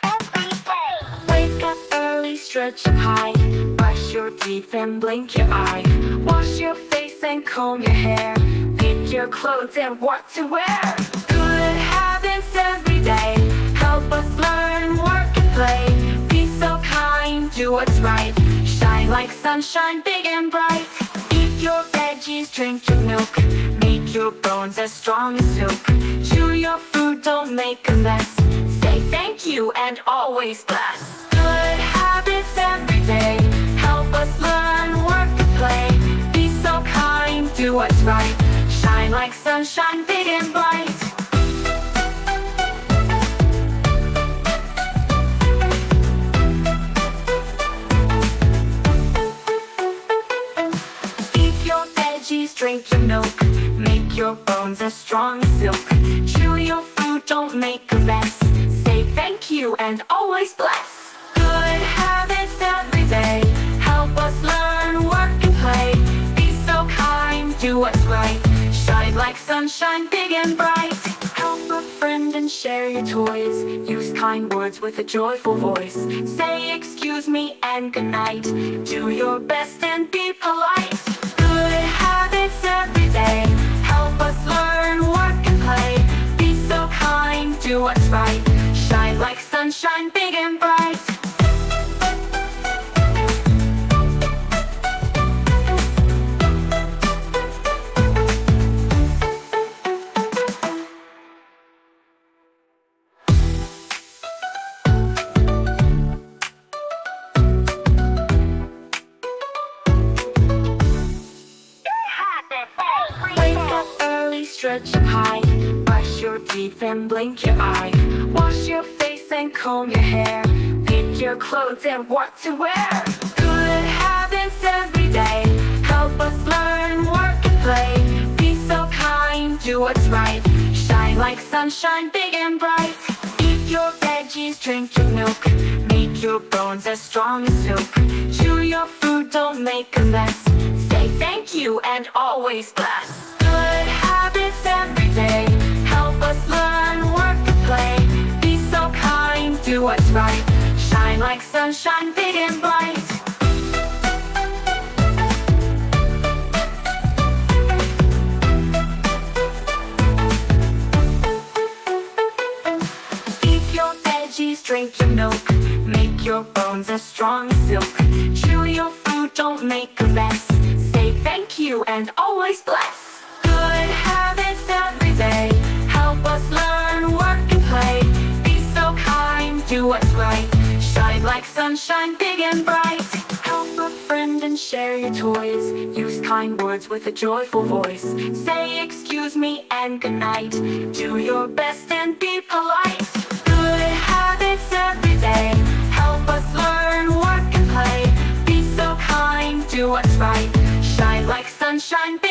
every day. Wake up early, stretch up high, brush your teeth and blink your eye. Wash your face and comb your hair, pick your clothes and what to wear. Good habits every day help us learn, work and play. Be so kind, do what's right, shine like sunshine, big and bright. Eat your veggies, drink your milk, make your bones as strong as silk. Chew your food, don't make a mess, say thank you and always bless. Good habits every day help us learn, work and play. Be so kind, do what's right, shine like sunshine, big and bright. Drink your milk, make your bones as strong as silk. Chew your food, don't make a mess, say thank you and always bless. Good habits every day help us learn, work and play. Be so kind, do what's right, shine like sunshine, big and bright. Help a friend and share your toys, use kind words with a joyful voice. Say excuse me and good night, do your best and be polite. Good habits every day help us learn, work and play. Be so kind, do what's right, shine like sunshine, big and bright. Stretch up high, brush your teeth and blink your eye. Wash your face and comb your hair, pick your clothes and what to wear. Good habits every day help us learn, work and play. Be so kind, do what's right, shine like sunshine, big and bright. Eat your veggies, drink your milk, make your bones as strong as silk. Chew your food, don't make a mess, say thank you and always bless. Good habits every day help us learn, work and play. Be so kind, do what's right, shine like sunshine, big and bright. Eat your veggies, drink your milk, make your bones as strong as silk. Chew your food, don't make a mess, say thank you and always bless. Good habits every day help us learn, work and play. Be so kind, do what's right, shine like sunshine, big and bright. Help a friend and share your toys, use kind words with a joyful voice. Say excuse me and good night, do your best and be polite. Good habits every day help us learn, work and play. Be so kind, do what's right, shine like sunshine, big